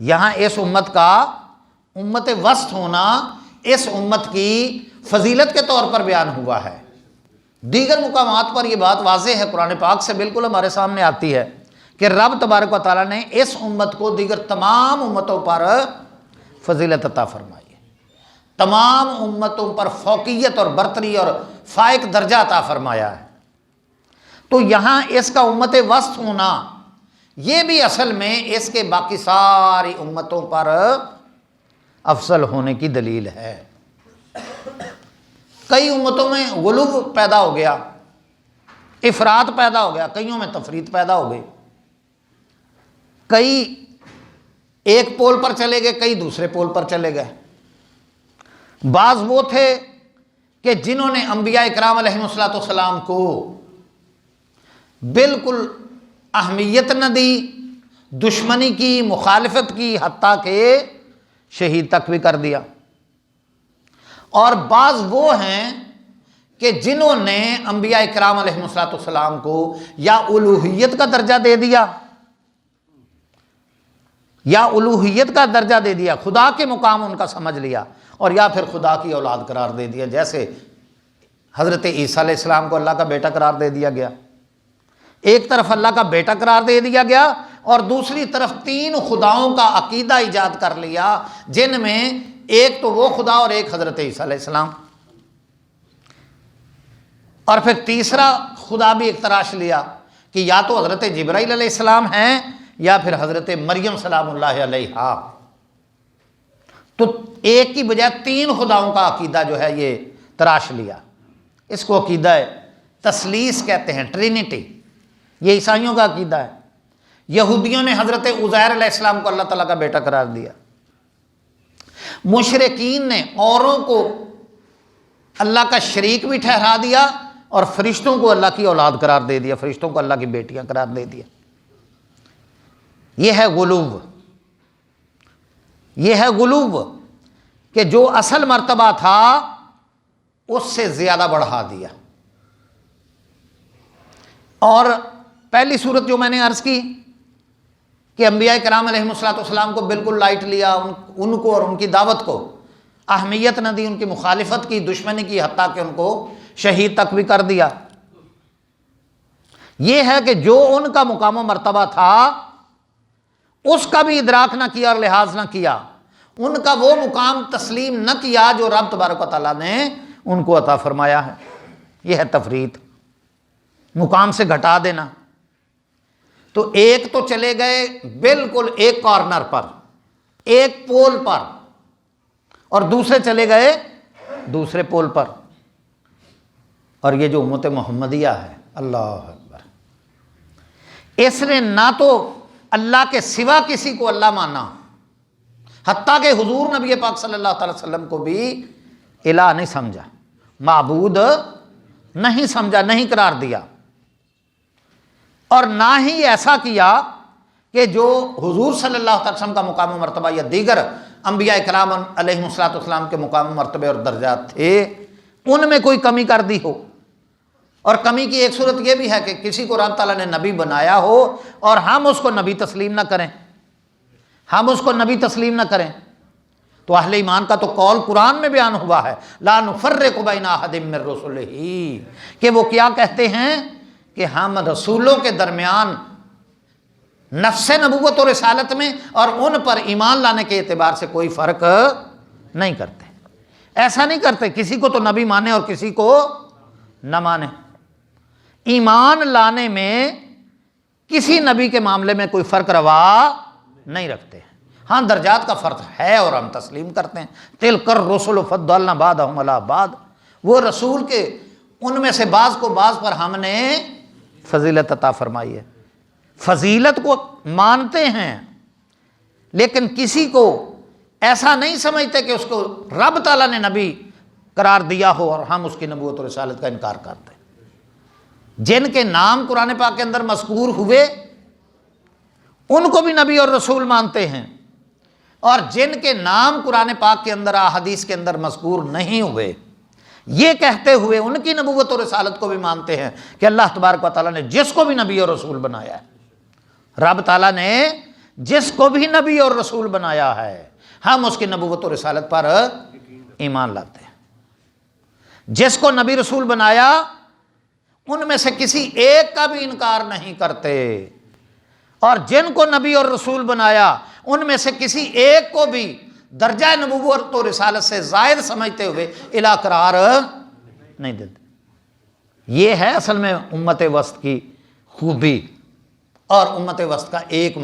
یہاں اس امت کا امت وسط ہونا اس امت کی فضیلت کے طور پر بیان ہوا ہے۔ دیگر مقامات پر یہ بات واضح ہے، قرآن پاک سے بالکل ہمارے سامنے آتی ہے کہ رب تبارک و تعالیٰ نے اس امت کو دیگر تمام امتوں پر فضیلت عطا فرمائی ہے، تمام امتوں پر فوقیت اور برتری اور فائق درجہ عطا فرمایا ہے۔ تو یہاں اس کا امت وسط ہونا یہ بھی اصل میں اس کے باقی ساری امتوں پر افضل ہونے کی دلیل ہے۔ کئی امتوں میں غلو پیدا ہو گیا، افراط پیدا ہو گیا، کئیوں میں تفریط پیدا ہو گئی، کئی ایک پول پر چلے گئے، کئی دوسرے پول پر چلے گئے۔ بعض وہ تھے کہ جنہوں نے انبیاء اکرام علیہم السلام کو بالکل اہمیت نہ دی، دشمنی کی، مخالفت کی، حتیٰ کہ شہید تک بھی کر دیا۔ اور بعض وہ ہیں کہ جنہوں نے انبیاء اکرام علیہم السلام کو یا الوہیت کا درجہ دے دیا، یا الوہیت کا درجہ دے دیا، خدا کے مقام ان کا سمجھ لیا، اور یا پھر خدا کی اولاد قرار دے دیا، جیسے حضرت عیسیٰ علیہ السلام کو اللہ کا بیٹا قرار دے دیا گیا۔ ایک طرف اللہ کا بیٹا قرار دے دیا گیا اور دوسری طرف تین خداؤں کا عقیدہ ایجاد کر لیا، جن میں ایک تو وہ خدا اور ایک حضرت عیسیٰ علیہ السلام، اور پھر تیسرا خدا بھی ایک تراش لیا کہ یا تو حضرت جبرائیل علیہ السلام ہیں یا پھر حضرت مریم سلام اللہ علیہا۔ تو ایک کی بجائے تین خداؤں کا عقیدہ جو ہے یہ تراش لیا۔ اس کو عقیدہ تثلیث کہتے ہیں، ٹرینٹی، یہ عیسائیوں کا عقیدہ ہے۔ یہودیوں نے حضرت عزیر علیہ السلام کو اللہ تعالیٰ کا بیٹا قرار دیا۔ مشرکین نے اوروں کو اللہ کا شریک بھی ٹھہرا دیا اور فرشتوں کو اللہ کی اولاد قرار دے دیا، فرشتوں کو اللہ کی بیٹیاں قرار دے دیا۔ یہ ہے غلو، یہ ہے غلو کہ جو اصل مرتبہ تھا اس سے زیادہ بڑھا دیا۔ اور پہلی صورت جو میں نے عرض کی کہ انبیاء کرام علیہم السلام کو بالکل لائٹ لیا، ان کو اور ان کی دعوت کو اہمیت نہ دی، ان کی مخالفت کی، دشمنی کی، حتیٰ کہ ان کو شہید تک بھی کر دیا۔ یہ ہے کہ جو ان کا مقام و مرتبہ تھا اس کا بھی ادراک نہ کیا اور لحاظ نہ کیا، ان کا وہ مقام تسلیم نہ کیا جو رب تبارک و تعالیٰ نے ان کو عطا فرمایا ہے۔ یہ ہے تفریط، مقام سے گھٹا دینا۔ تو ایک تو چلے گئے بالکل ایک کارنر پر، ایک پول پر، اور دوسرے چلے گئے دوسرے پول پر۔ اور یہ جو امت محمدیہ ہے، اللہ اکبر، اس نے نہ تو اللہ کے سوا کسی کو اللہ مانا، حتیٰ کہ حضور نبی پاک صلی اللہ تعالی وسلم کو بھی الہ نہیں سمجھا، معبود نہیں سمجھا، نہیں قرار دیا، اور نہ ہی ایسا کیا کہ جو حضور صلی اللہ علیہ وسلم کا مقام و مرتبہ یا دیگر انبیاء کرام علیہم السلام کے مقام و مرتبے اور درجات تھے ان میں کوئی کمی کر دی ہو۔ اور کمی کی ایک صورت یہ بھی ہے کہ کسی کو رب تعالیٰ نے نبی بنایا ہو اور ہم اس کو نبی تسلیم نہ کریں، ہم اس کو نبی تسلیم نہ کریں۔ تو اہل ایمان کا تو قول قرآن میں بیان ہوا ہے، لا نفرق بین احد من رسلہ، کہ وہ کیا کہتے ہیں کہ ہم رسولوں کے درمیان نفس نبوت اور رسالت میں اور ان پر ایمان لانے کے اعتبار سے کوئی فرق نہیں کرتے۔ ایسا نہیں کرتے کسی کو تو نبی مانے اور کسی کو نہ مانے۔ ایمان لانے میں کسی نبی کے معاملے میں کوئی فرق روا نہیں رکھتے ہیں۔ ہاں درجات کا فرق ہے اور ہم تسلیم کرتے ہیں، تلک الرسل فضلنا بعضهم علی بعض، وہ رسول کے ان میں سے بعض کو بعض پر ہم نے فضیلت عطا فرمائی ہے۔ فضیلت کو مانتے ہیں لیکن کسی کو ایسا نہیں سمجھتے کہ اس کو رب تعالیٰ نے نبی قرار دیا ہو اور ہم اس کی نبوت اور رسالت کا انکار کرتے ہیں۔ جن کے نام قرآن پاک کے اندر مذکور ہوئے ان کو بھی نبی اور رسول مانتے ہیں، اور جن کے نام قرآن پاک کے اندر احادیث کے اندر مذکور نہیں ہوئے یہ کہتے ہوئے ان کی نبوت اور رسالت کو بھی مانتے ہیں کہ اللہ تبارک و تعالیٰ نے جس کو بھی نبی اور رسول بنایا ہے، رب تعالیٰ نے جس کو بھی نبی اور رسول بنایا ہے ہم اس کی نبوت و رسالت پر ایمان لاتے ہیں۔ جس کو نبی رسول بنایا ان میں سے کسی ایک کا بھی انکار نہیں کرتے، اور جن کو نبی اور رسول بنایا ان میں سے کسی ایک کو بھی درجہ نبوت و رسالت سے زائد سمجھتے ہوئے الا قرار نہیں دیتے۔ یہ ہے اصل میں امت وسط کی خوبی اور امت وسط کا ایک